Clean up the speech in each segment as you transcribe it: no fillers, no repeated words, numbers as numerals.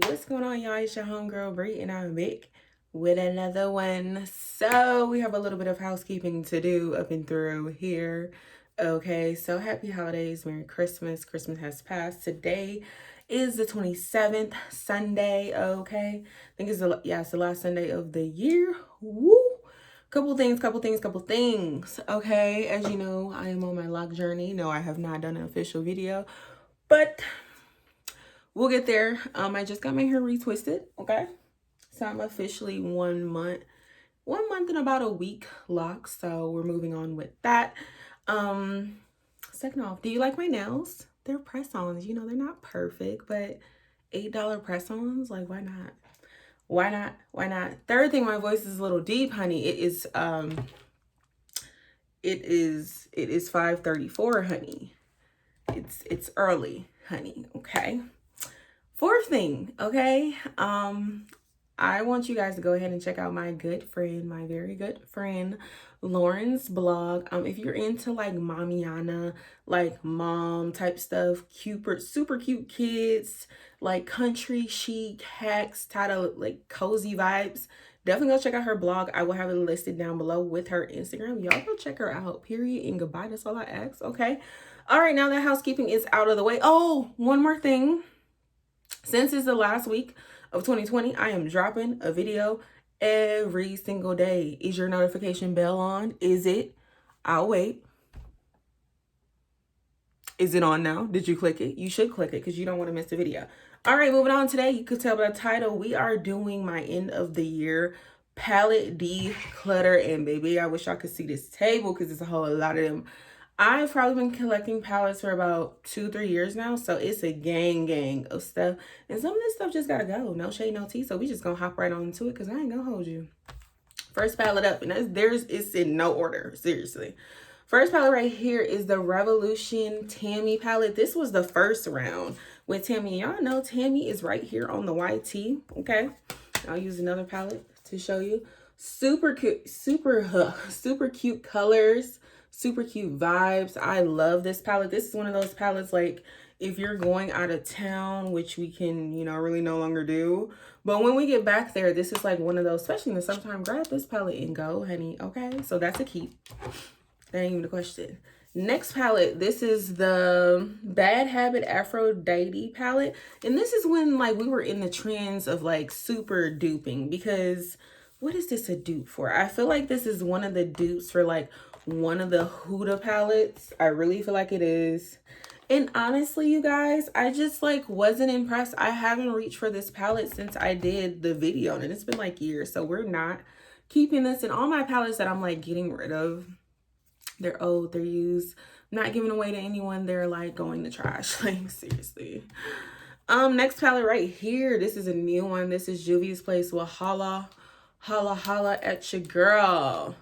What's going on, y'all? It's your homegirl Bree, and I'm back with another one. So we have a little bit of housekeeping to do up and through here. Okay, so happy holidays, Merry Christmas. Christmas has passed. Today is the 27th, Sunday. Okay, I think it's the last Sunday of the year. Woo! Couple things. Okay, as you know, I am on my lock journey. No, I have not done an official video, but we'll get there. I just got my hair retwisted. Okay, so I'm officially 1 month, 1 month and about a week locked. So we're moving on with that. Second off, do you like my nails? They're press-ons. You know, they're not perfect, but $8 press-ons. Like, why not? Why not? Why not? Third thing, my voice is a little deep, honey. It is 5:34, honey. It's early, honey. Okay. Fourth thing, okay, I want you guys to go ahead and check out my good friend, my very good friend, Lauren's blog. If you're into like Mamiana, like mom type stuff, super cute kids, like country chic hacks, title like cozy vibes, definitely go check out her blog. I will have it listed down below with her Instagram. Y'all go check her out, period, and goodbye. That's all I ask, okay? All right, now that housekeeping is out of the way. Oh, one more thing. Since it's the last week of 2020, I am dropping a video every single day. Is your notification bell on? Is it? I'll wait. Is it on now? Did you click it? You should click it because you don't want to miss the video. All right, moving on today. You could tell by the title, we are doing my end of the year palette declutter. And baby, I wish I could see this table because it's a whole lot of them. I've probably been collecting palettes for about 2-3 years now, so it's a gang of stuff, and some of this stuff just gotta go. No shade, no tea. So we just gonna hop right on into it because I ain't gonna hold you. First palette up, and it's in no order, seriously. First palette right here is the Revolution Tammy palette. This was the first round with Tammy. Y'all know Tammy is right here on the YT. Okay, I'll use another palette to show you. Super cute, super cute colors. Super cute vibes. I love this palette. This is one of those palettes, like, if you're going out of town, which we can, you know, really no longer do. But when we get back there, this is like one of those, especially in the summertime, grab this palette and go, honey. Okay, so that's a keep. That ain't even a question. Next palette, this is the Bad Habit Aphrodite palette. And this is when, like, we were in the trends of, like, super duping. Because what is this a dupe for? I feel like this is one of the dupes for, like, one of the Huda palettes. I really feel like it is. And honestly, you guys, I just like wasn't impressed. I haven't reached for this palette since I did the video, and it's been like years. So we're not keeping this. And all my palettes that I'm like getting rid of, they're old, they're used, I'm not giving away to anyone. They're like going to trash. Like, seriously. Next palette right here. This is a new one. This is Juvia's Place with Holla at your girl.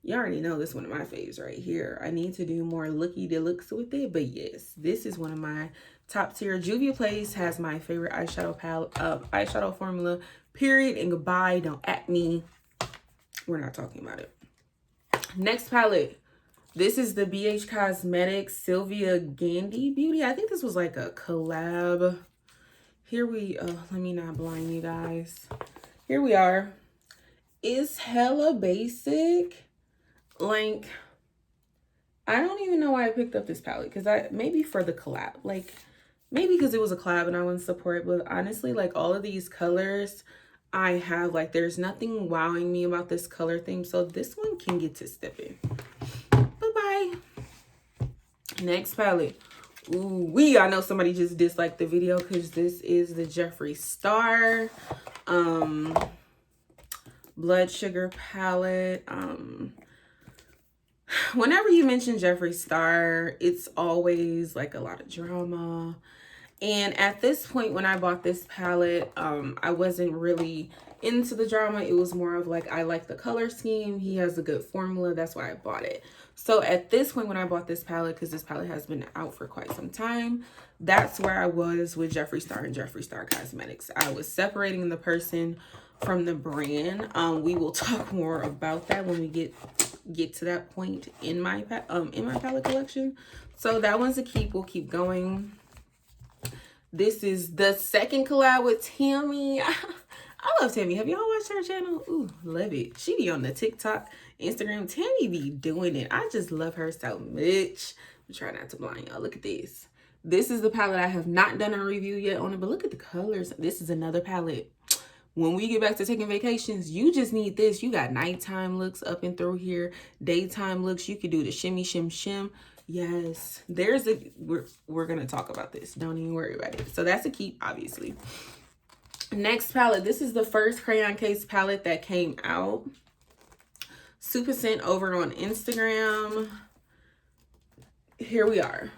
You already know this is one of my faves right here. I need to do more looky deluxe with it, but yes, this is one of my top tier. Juvia Place has my favorite eyeshadow palette, eyeshadow formula, period, and goodbye. Don't at me. We're not talking about it. Next palette. This is the BH Cosmetics Sylvia Gandy Beauty. I think this was like a collab. Here we, let me not blind you guys. Here we are. It's hella basic. Like, I don't even know why I picked up this palette, because maybe for the collab, like maybe because it was a collab and I want to support it. But honestly, like all of these colors I have, like there's nothing wowing me about this color theme, so this one can get to stepping. Bye-bye. Next palette. Ooh, I know somebody just disliked the video because this is the Jeffree Star Blood Sugar palette. Whenever you mention Jeffree Star, it's always like a lot of drama. And at this point, when I bought this palette, I wasn't really into the drama. It was more of like, I like the color scheme. He has a good formula. That's why I bought it. So at this point, when I bought this palette, because this palette has been out for quite some time, that's where I was with Jeffree Star and Jeffree Star Cosmetics. I was separating the person from the brand. We will talk more about that when we get to that point in my palette collection. So that one's a keep. We'll keep going. This is the second collab with Tammy. I love Tammy. Have y'all watched her channel? Ooh, love it. She be on the TikTok, Instagram. Tammy be doing it. I just love her so much. I'm trying not to blind y'all. Look at this. This is the palette. I have not done a review yet on it, but look at the colors. This is another palette. When we get back to taking vacations, you just need this. You got nighttime looks up and through here, daytime looks. You could do the shimmy, shim, shim. Yes, there's a, we're going to talk about this. Don't even worry about it. So that's a keep, obviously. Next palette. This is the first crayon case palette that came out. Super Scent over on Instagram. Here we are.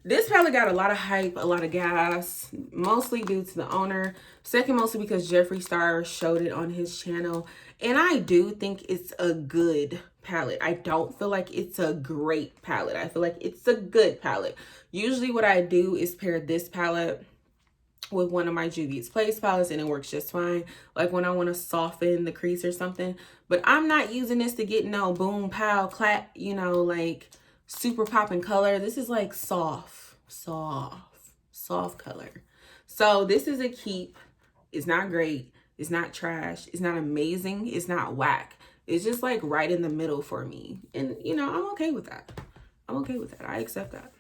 This palette got a lot of hype, a lot of gas, mostly due to the owner. Second, mostly because Jeffree Star showed it on his channel. And I do think it's a good palette. I don't feel like it's a great palette. I feel like it's a good palette. Usually what I do is pair this palette with one of my Juvia's Place palettes and it works just fine. Like when I want to soften the crease or something. But I'm not using this to get no boom, pow, clap, you know, like super popping color. This is like soft color. So this is a keep. It's not great. It's not trash. It's not amazing. It's not whack. It's just like right in the middle for me. And you know, I'm okay with that. I'm okay with that. I accept that.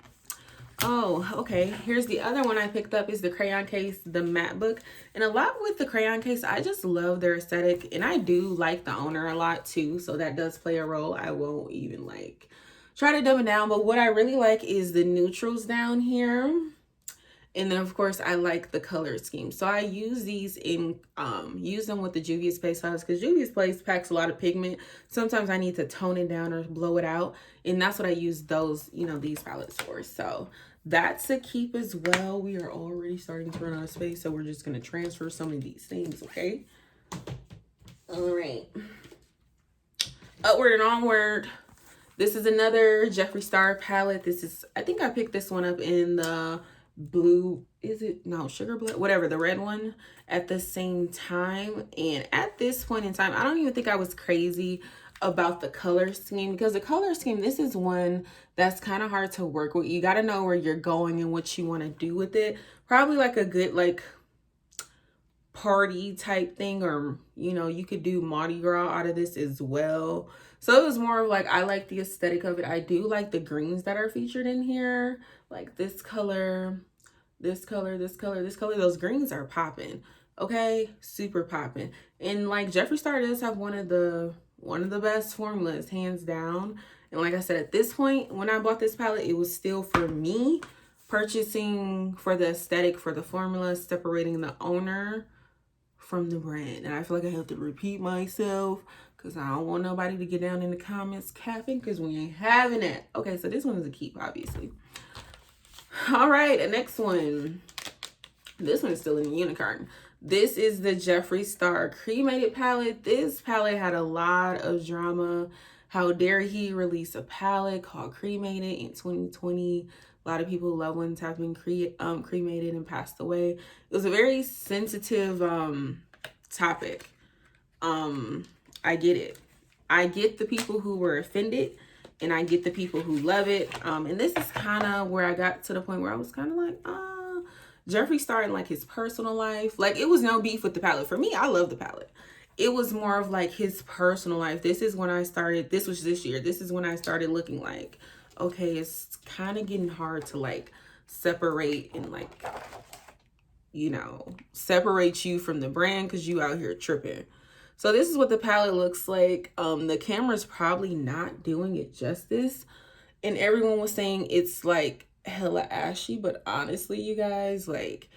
Oh, okay. Here's the other one I picked up is the crayon case, the matte book. And a lot with the crayon case, I just love their aesthetic. And I do like the owner a lot too. So that does play a role. I won't even like try to dumb it down. But what I really like is the neutrals down here. And then of course I like the color scheme. So I use these in, use them with the Juvia's Place palettes because Juvia's Place packs a lot of pigment. Sometimes I need to tone it down or blow it out. And that's what I use those, you know, these palettes for. So that's a keep as well. We are already starting to run out of space. So we're just going to transfer some of these things, okay? All right. Upward and Onward. This is another Jeffree Star palette. This is, I think I picked this one up in the blue, is it? No, sugar blood, whatever, the red one at the same time. And at this point in time, I don't even think I was crazy about the color scheme because the color scheme, this is one that's kind of hard to work with. You got to know where you're going and what you want to do with it. Probably like a good like party type thing, or you know, you could do Mardi Gras out of this as well. So it was more of like, I like the aesthetic of it. I do like the greens that are featured in here, like this color, this color, this color, this color. Those greens are popping, okay? Super popping. And like Jeffree Star does have one of the best formulas, hands down. And like I said, at this point, when I bought this palette, it was still for me purchasing for the aesthetic, for the formula, separating the owner from the brand. And I feel like I have to repeat myself because I don't want nobody to get down in the comments capping because we ain't having it. Okay, so this one is a keep, obviously. All right, the next one. This one is still in the unicorn. This is the Jeffree Star cremated palette. This palette had a lot of drama. How dare he release a palette called Cremated in 2020? A lot of people, loved ones have been cremated and passed away. It was a very sensitive topic. I get it. I get the people who were offended and I get the people who love it. And this is kind of where I got to the point where I was kind of like, Jeffree Star in like his personal life. Like it was no beef with the palette. For me, I love the palette. It was more of like his personal life. This is when I started, this was this year. This is when I started looking like, okay, it's kind of getting hard to like separate and like, you know, separate you from the brand because you out here tripping. So this is what the palette looks like. The camera's probably not doing it justice. And everyone was saying it's like hella ashy, but honestly, you guys, like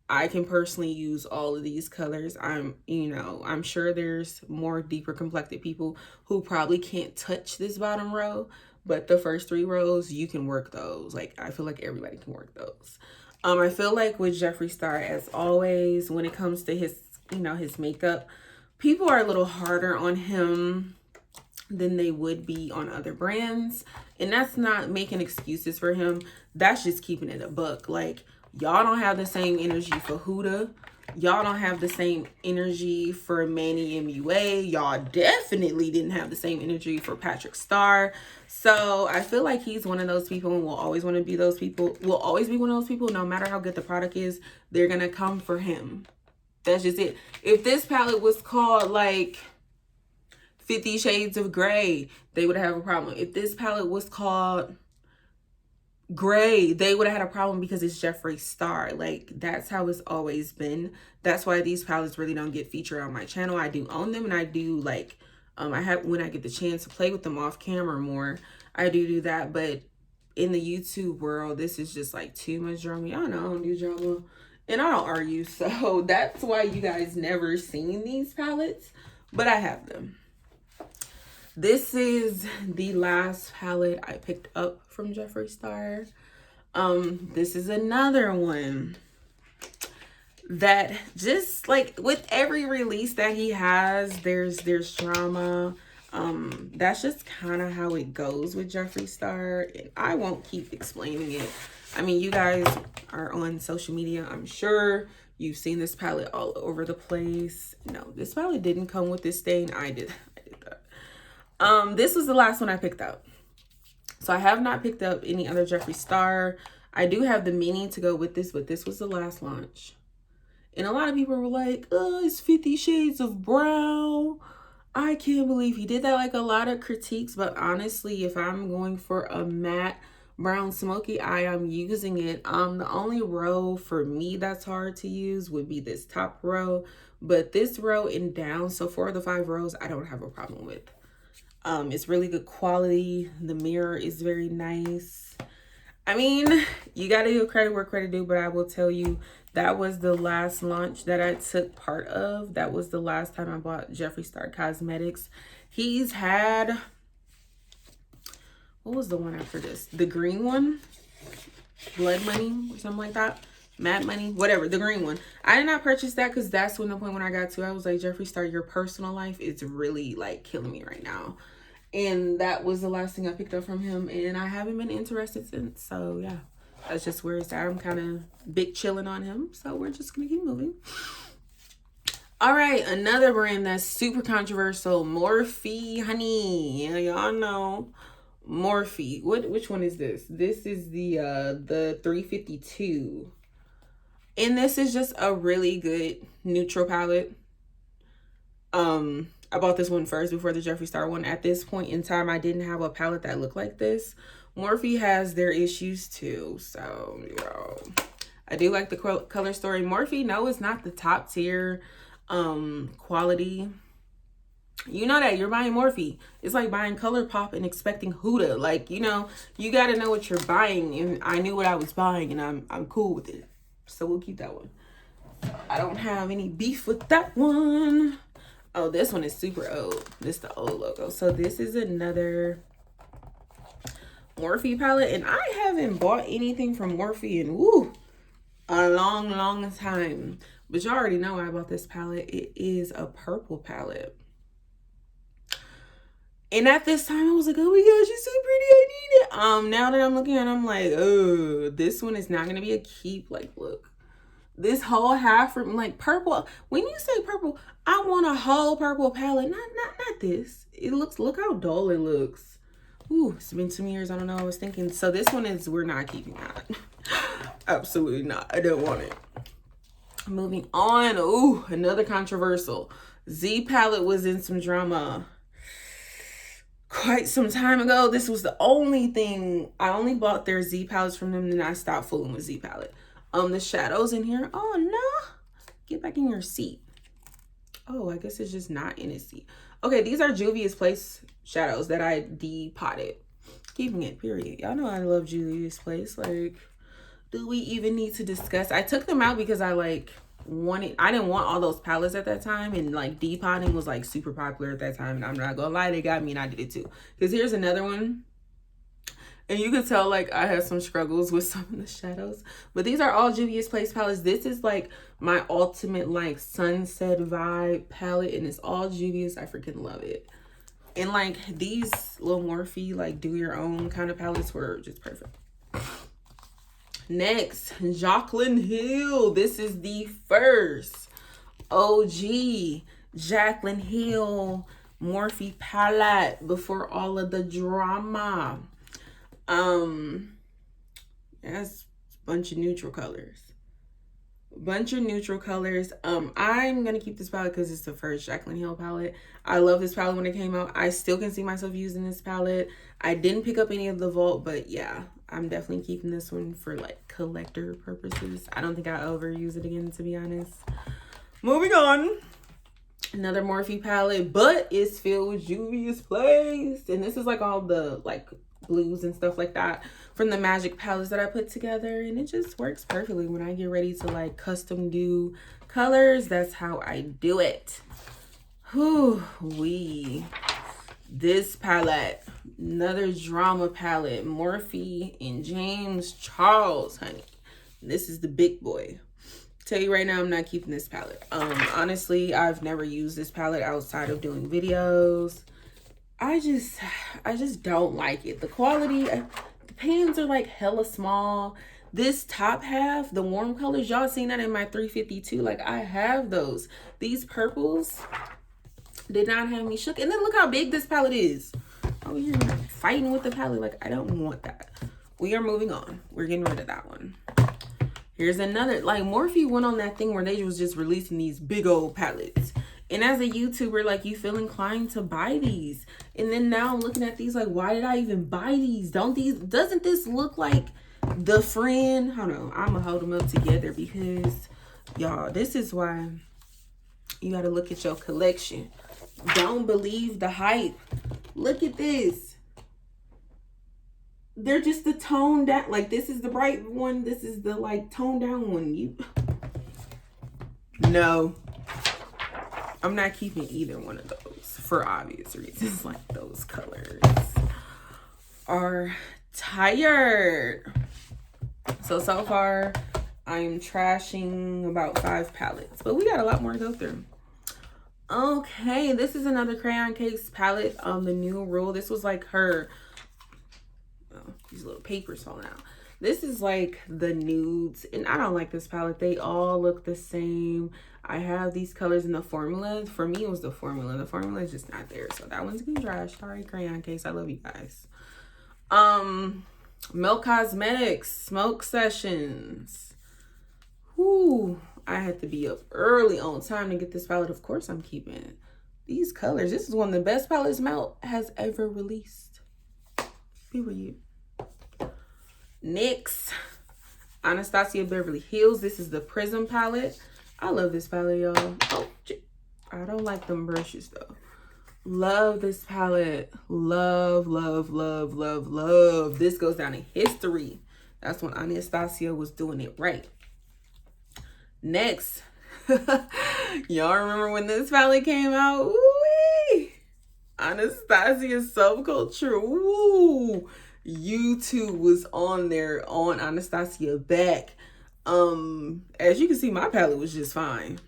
I can personally use all of these colors. I'm sure there's more deeper complected people who probably can't touch this bottom row, but the first 3 rows, you can work those. Like, I feel like everybody can work those. I feel like with Jeffree Star, as always, when it comes to his, you know, his makeup, people are a little harder on him than they would be on other brands. And that's not making excuses for him. That's just keeping it a buck. Like, Y'all don't have the same energy for Huda. Y'all don't have the same energy for Manny MUA. Y'all definitely didn't have the same energy for Patrick Starr. So I feel like he's one of those people and will always want to be those people. Will always be one of those people. No matter how good the product is, they're going to come for him. That's just it. If this palette was called like 50 Shades of Grey, they would have a problem. If this palette was called Gray, they would have had a problem because it's Jeffree Star. Like, that's how it's always been. That's why these palettes really don't get featured on my channel. I do own them, and I do like I have, when I get the chance to play with them off camera more, I do that. But in the YouTube world, this is just like too much drama. Y'all know I don't do drama and I don't argue, so that's why you guys never seen these palettes, but I have them. This is the last palette I picked up from Jeffree Star. This is another one that just like with every release that he has, there's drama. That's just kind of how it goes with Jeffree Star. And I won't keep explaining it. I mean, you guys are on social media, I'm sure. You've seen this palette all over the place. No, this palette didn't come with this stain. I did that. This was the last one I picked up. So I have not picked up any other Jeffree Star. I do have the mini to go with this, but this was the last launch. And a lot of people were like, oh, it's 50 Shades of Brown. I can't believe he did that. Like, a lot of critiques, but honestly, if I'm going for a matte brown smoky eye, I'm using it. The only row for me that's hard to use would be this top row, but this row and down, so 4 of the 5 rows, I don't have a problem with. It's really good quality. The mirror is very nice. I mean, you gotta give credit where credit due, but I will tell you, that was the last launch that I took part of. That was the last time I bought Jeffree Star Cosmetics. He's had, what was the one after this? The green one? Blood Money or something like that. Mad Money, whatever, the green one. I did not purchase that because that's when the point when I got to, I was like, Jeffree Star, your personal life is really like killing me right now. And that was the last thing I picked up from him, and I haven't been interested since. So yeah, that's just where it's at. I'm kind of big chilling on him, so we're just gonna keep moving. All right, another brand that's super controversial, Morphe, honey. Y'all know Morphe. Which one is this? This is the 352. And this is just a really good neutral palette. I bought this one first before the Jeffree Star one. At this point in time, I didn't have a palette that looked like this. Morphe has their issues too, so yo, I do like the color story. Morphe, no, it's not the top tier quality. You know that you're buying Morphe. It's like buying ColourPop and expecting Huda. Like, you know, you got to know what you're buying, and I knew what I was buying, and I'm cool with it. So we'll keep that one. I don't have any beef with that one. Oh, this one is super old. This is the old logo. So this is another Morphe palette, and I haven't bought anything from Morphe in a long time. But you already know I bought this palette. It is a purple palette. And at this time, I was like, oh my gosh, she's so pretty, I need it. Now that I'm looking at it, I'm like, oh, this one is not going to be a keep. Like, look, this whole half from like purple. When you say purple, I want a whole purple palette. Not this. It looks, look how dull it looks. Ooh, it's been 2 years. I don't know what I was thinking. So this one is, we're not keeping that. Absolutely not. I don't want it. Moving on. Ooh, another controversial. Z palette was in some drama quite some time ago. This was the only thing. I only bought their Z palettes from them, then I stopped fooling with Z palette. The shadows in here. Oh no, get back in your seat. Oh, I guess it's just not in its seat. Okay, these are Juvia's Place shadows that I depotted. Keeping it, period. Y'all know I love Juvia's Place. Like, do we even need to discuss? I took them out because I like wanted, I didn't want all those palettes at that time, and like depotting was like super popular at that time, and I'm not gonna lie, they got me and I did it too. Because here's another one, and you can tell like I had some struggles with some of the shadows, but these are all Juvia's Place palettes. This is like my ultimate like sunset vibe palette, and it's all Juvia's. I freaking love it. And like these little Morphe like do your own kind of palettes were just perfect. Next, Jaclyn Hill. This is the first OG Jaclyn Hill Morphe palette before all of the drama. That's a bunch of neutral colors. I'm gonna keep this palette because it's the first Jaclyn Hill palette. I love this palette when it came out. I still can see myself using this palette. I didn't pick up any of the Vault, but yeah, I'm definitely keeping this one for like collector purposes. I don't think I'll ever use it again, to be honest. Moving on. Another Morphe palette, but it's filled with Juvia's Place. And this is like all the like blues and stuff like that from the Magic palettes that I put together, and it just works perfectly when I get ready to like custom do colors. That's how I do it. This palette, another drama palette, Morphe and James Charles, honey. This is the big boy. Tell you right now, I'm not keeping this palette. Honestly, I've never used this palette outside of doing videos. I just don't like it. The quality, the pans are like hella small. This top half, the warm colors, y'all seen that in my 352. Like, I have those. These purples did not have me shook. And then look how big this palette is. Oh, you're fighting with the palette. Like, I don't want that. We are moving on. We're getting rid of that one. Here's another. Like, Morphe went on that thing where they was just releasing these big old palettes. And as a YouTuber, like, you feel inclined to buy these. And then now I'm looking at these like, why did I even buy these? Doesn't this look like the friend? Hold on, I'm gonna hold them up together because, y'all, this is why you gotta look at your collection. Don't believe the hype. Look at this. They're just the toned down. Like, this is the bright one. This is the like toned down one. No. I'm not keeping either one of those for obvious reasons. Like, those colors are tired. So far, I'm trashing about 5 palettes. But we got a lot more to go through. Okay, this is another crayon case palette on the new rule. This was like her... Oh, these little papers falling out. This is like the nudes. And I don't like this palette. They all look the same. I have these colors in the formula. For me, it was the formula. The formula is just not there. So that one's getting trash. Sorry, crayon case. I love you guys. Milk Cosmetics Smoke Sessions. Whoo. I had to be up early on time to get this palette. Of course, I'm keeping it. These colors. This is one of the best palettes Melt has ever released. Period. NYX Anastasia Beverly Hills. This is the Prism palette. I love this palette, y'all. Oh, I don't like them brushes, though. Love this palette. Love, love, love, love, love. This goes down in history. That's when Anastasia was doing it right. Next. Y'all remember when this palette came out? Ooh-wee. Anastasia Subculture. Ooh. YouTube was on there on Anastasia back. As you can see, my palette was just fine,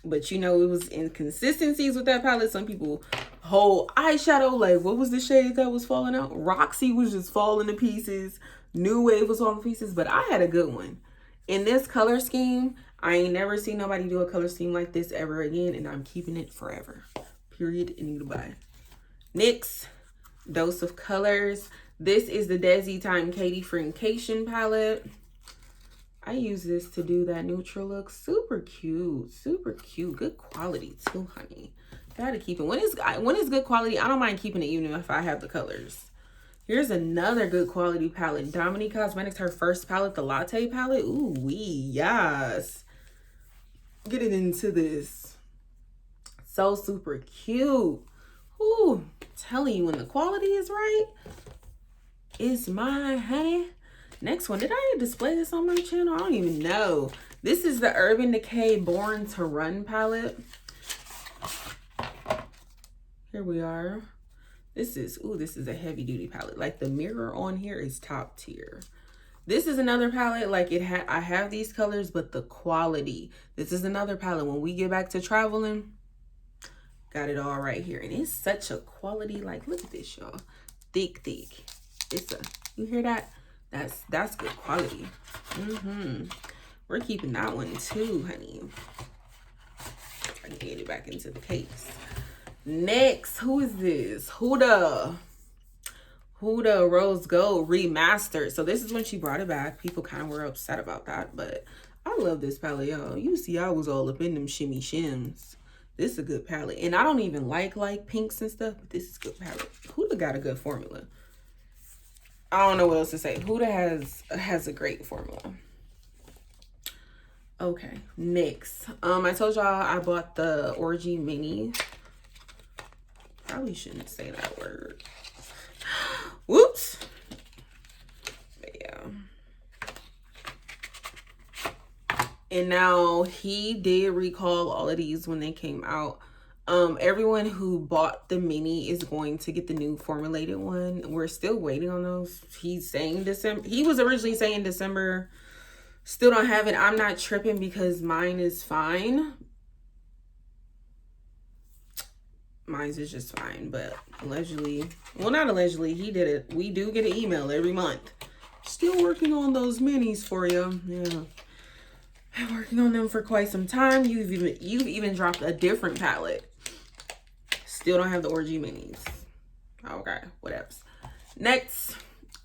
but you know, it was inconsistencies with that palette. Some people whole eyeshadow, like, what was the shade that was falling out? Roxy was just falling to pieces. New Wave was falling to pieces, but I had a good one. In this color scheme, I ain't never seen nobody do a color scheme like this ever again, and I'm keeping it forever. Period and goodbye. NYX Dose of Colors. This is the Desi Time Katie Frinkation palette. I use this to do that neutral look. Super cute. Super cute. Good quality too, honey. Gotta keep it. When it's good quality, I don't mind keeping it even if I have the colors. Here's another good quality palette. Dominique Cosmetics, her first palette, the Latte palette. Ooh, yes. Getting into this. So super cute. Ooh, I'm telling you, when the quality is right, it's mine, honey. Next one. Did I display this on my channel? I don't even know. This is the Urban Decay Born to Run palette. Here we are. This is a heavy duty palette. Like, the mirror on here is top tier. This is another palette. Like, I have these colors, but the quality. This is another palette. When we get back to traveling, got it all right here. And it's such a quality. Like, look at this, y'all. Thick. You hear that? That's good quality. We're keeping that one too, honey. I can get it back into the case. Next, who is this? Huda Rose Gold Remastered. So this is when she brought it back. People kind of were upset about that, but I love this palette, y'all. You see, I was all up in them shimmy shims. This is a good palette. And I don't even like pinks and stuff, but this is a good palette. Huda got a good formula. I don't know what else to say. Huda has a great formula. Okay, next. I told y'all I bought the Orgy Mini. Probably shouldn't say that word. Whoops. But yeah. And now he did recall all of these when they came out. Everyone who bought the mini is going to get the new formulated one. We're still waiting on those. He's saying December. He was originally saying December. Still don't have it. I'm not tripping because mine is fine. Mine's is just fine, but allegedly, well, not allegedly, he did it. We do get an email every month. Still working on those minis for you. Yeah. I'm working on them for quite some time. You've even dropped a different palette. Still don't have the Orgy Minis. Okay, what else? Next,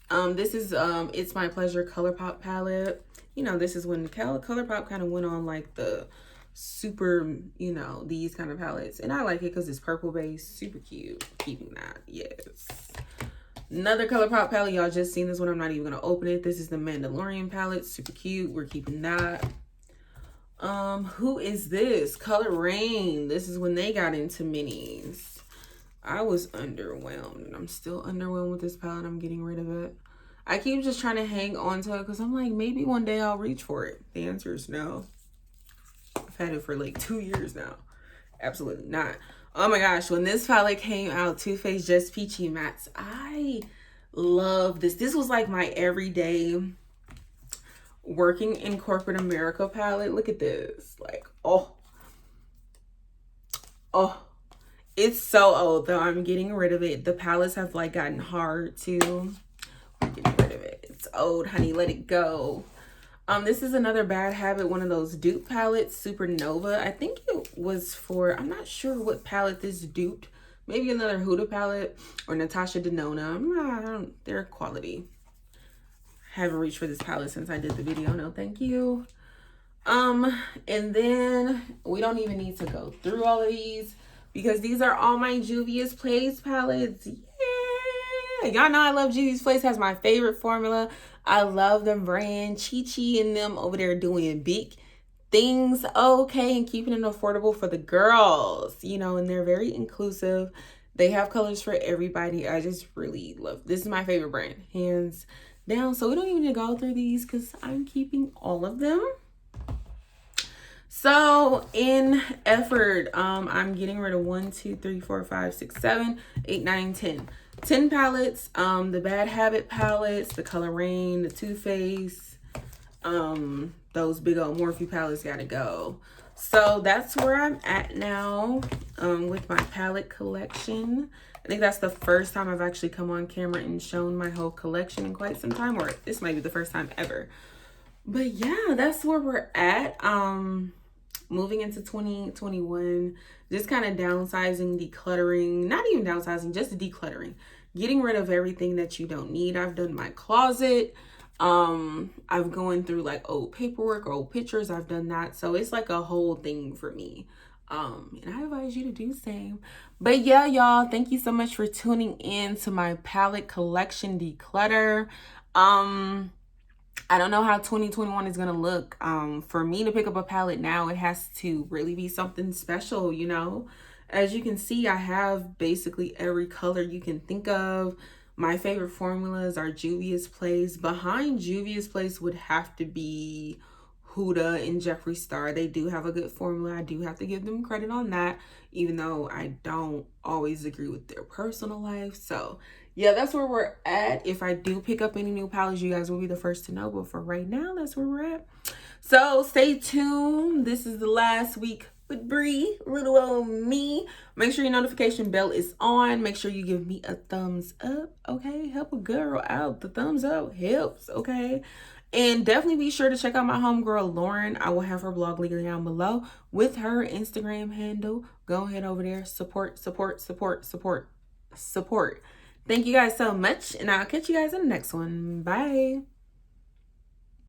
this is It's My Pleasure ColourPop palette. You know, this is when ColourPop kind of went on like the super, you know, these kind of palettes. And I like it because it's purple based. Super cute. Keeping that. Yes. Another ColourPop palette. Y'all just seen this one. I'm not even going to open it. This is the Mandalorian palette. Super cute. We're keeping that. Who is this? Color Rain. This is when they got into minis. I was underwhelmed, and I'm still underwhelmed with this palette. I'm getting rid of it. I keep just trying to hang on to it because I'm like, maybe one day I'll reach for it. The answer is no. I've had it for like 2 years now. Absolutely not. Oh my gosh, when this palette came out, Too Faced Just Peachy Mattes, I love this. This was like my everyday working in corporate America palette. Look at this. Like, oh, it's so old though. I'm getting rid of it. The palettes have like gotten hard too. I'm getting rid of it. It's old, honey. Let it go. This is another Bad Habit, one of those dupe palettes, Supernova. I think it was for, I'm not sure what palette this duped. Maybe another Huda palette or Natasha Denona. They're quality. Haven't reached for this palette since I did the video. No, thank you. And then we don't even need to go through all of these because these are all my Juvia's Place palettes. Yeah, y'all know I love Juvia's Place. Has my favorite formula. I love the brand. Chi and them over there doing big things, okay, and keeping it affordable for the girls, you know, and they're very inclusive. They have colors for everybody. I just really love this. Is my favorite brand, hands down. So we don't even need to go through these because I'm keeping all of them. So in effort, I'm getting rid of 1, 2, 3, 4, 5, 6, 7, 8, 9, 10 palettes. The Bad Habit palettes, the Color Rain, the Too Faced, those big old Morphe palettes gotta go. So that's where I'm at now with my palette collection. I think that's the first time I've actually come on camera and shown my whole collection in quite some time, or this might be the first time ever. But yeah, that's where we're at. Moving into 2021, just kind of downsizing, decluttering, not even downsizing, just decluttering, getting rid of everything that you don't need. I've done my closet. I've gone through like old paperwork or old pictures. I've done that. So it's like a whole thing for me. And I advise you to do the same. But yeah, y'all, thank you so much for tuning in to my palette collection declutter. I don't know how 2021 is going to look. For me to pick up a palette now, it has to really be something special, you know. As you can see, I have basically every color you can think of. My favorite formulas are Juvia's Place. Behind Juvia's Place would have to be Huda and Jeffree Star. They do have a good formula. I do have to give them credit on that, even though I don't always agree with their personal life. So yeah, that's where we're at. If I do pick up any new palettes, you guys will be the first to know. But for right now, that's where we're at. So stay tuned. This is the last week with Bree, little old me. Make sure your notification bell is on. Make sure you give me a thumbs up, okay? Help a girl out. The thumbs up helps, okay? And definitely be sure to check out my homegirl, Lauren. I will have her blog link down below with her Instagram handle. Go ahead over there. Support, support, support, support, support. Thank you guys so much, and I'll catch you guys in the next one. Bye.